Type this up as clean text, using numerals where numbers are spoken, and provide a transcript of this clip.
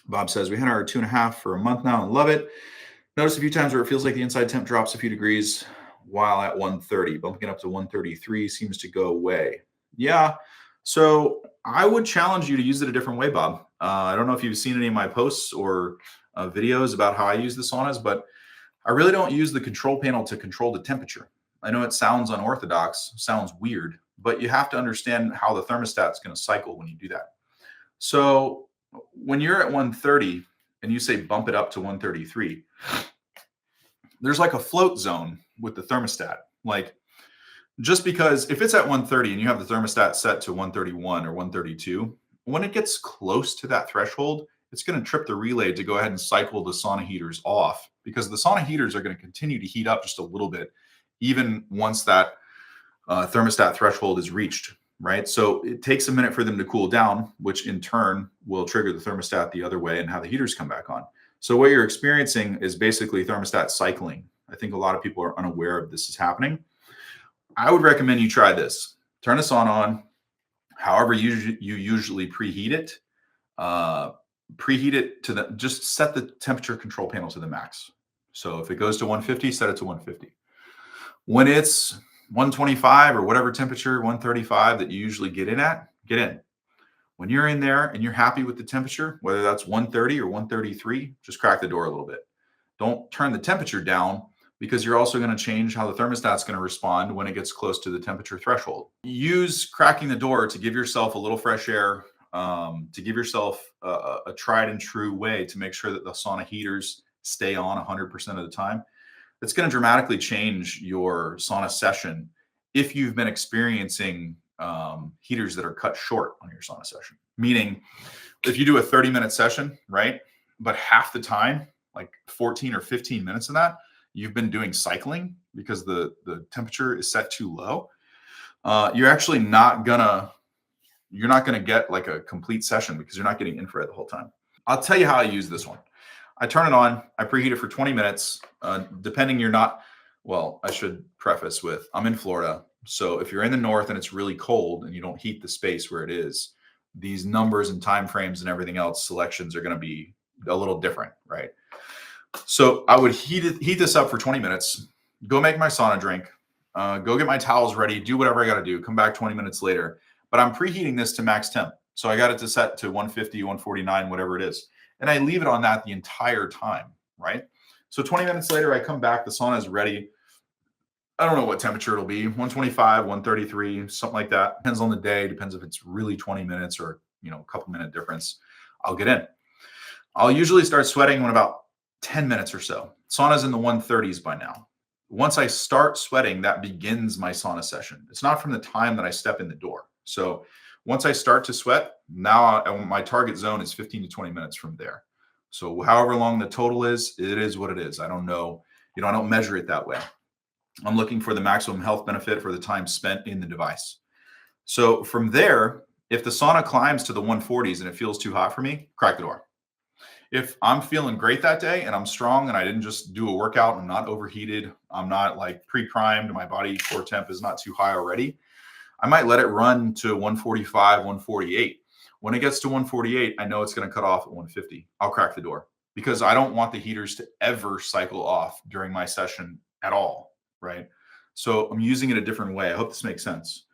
Bob says, we had our 2.5 for a month now and love it. Notice a few times where it feels like the inside temp drops a few degrees while at 130. Bumping it up to 133 seems to go away. Yeah. So I would challenge you to use it a different way, Bob. I don't know if you've seen any of my posts or videos about how I use the saunas, but I really don't use the control panel to control the temperature. I know it sounds unorthodox, sounds weird, but you have to understand how the thermostat is going to cycle when you do that. So when you're at 130 and you say bump it up to 133, there's like a float zone with the thermostat. Like, just because if it's at 130 and you have the thermostat set to 131 or 132, when it gets close to that threshold, it's going to trip the relay to go ahead and cycle the sauna heaters off, because the sauna heaters are going to continue to heat up just a little bit, even once that thermostat threshold is reached, right? So it takes a minute for them to cool down, which in turn will trigger the thermostat the other way and have the heaters come back on. So what you're experiencing is basically thermostat cycling. I think a lot of people are unaware of this is happening. I would recommend you try this. Turn the sauna on, however you usually preheat it. Preheat it to just set the temperature control panel to the max. So if it goes to 150, set it to 150. When it's 125 or whatever temperature, 135 that you usually get in at, get in. When you're in there and you're happy with the temperature, whether that's 130 or 133, just crack the door a little bit. Don't turn the temperature down, because you're also going to change how the thermostat's going to respond when it gets close to the temperature threshold. Use cracking the door to give yourself a little fresh air, to give yourself a tried and true way to make sure that the sauna heaters stay on 100% of the time. It's going to dramatically change your sauna session if you've been experiencing heaters that are cut short on your sauna session. Meaning, if you do a 30-minute session, right, but half the time, like 14 or 15 minutes of that, you've been doing cycling because the temperature is set too low, you're actually not gonna get like a complete session, because you're not getting infrared the whole time. I'll tell you how I use this one. I turn it on, I preheat it for 20 minutes. Depending, you're not, well, I should preface with, I'm in Florida. So if you're in the north and it's really cold and you don't heat the space where it is, these numbers and time frames and everything else, selections are going to be a little different, right? So I would heat this up for 20 minutes, go make my sauna drink, go get my towels ready, do whatever I got to do, come back 20 minutes later. But I'm preheating this to max temp. So I got it to set to 150, 149, whatever it is. And I leave it on that the entire time, right? So 20 minutes later, I come back, the sauna is ready. I don't know what temperature it'll be, 125, 133, something like that. Depends on the day, depends if it's really 20 minutes or, a couple minute difference. I'll get in. I'll usually start sweating when about 10 minutes or so. Sauna's in the 130s by now. Once I start sweating, that begins my sauna session. It's not from the time that I step in the door. So once I start to sweat, now my target zone is 15 to 20 minutes from there. So however long the total is, it is what it is. I don't know. I don't measure it that way. I'm looking for the maximum health benefit for the time spent in the device. So from there, if the sauna climbs to the 140s and it feels too hot for me, crack the door. If I'm feeling great that day and I'm strong and I didn't just do a workout, I'm not overheated, I'm not like pre-primed, my body core temp is not too high already, I might let it run to 145, 148. When it gets to 148, I know it's going to cut off at 150. I'll crack the door, because I don't want the heaters to ever cycle off during my session at all, right? So I'm using it a different way. I hope this makes sense.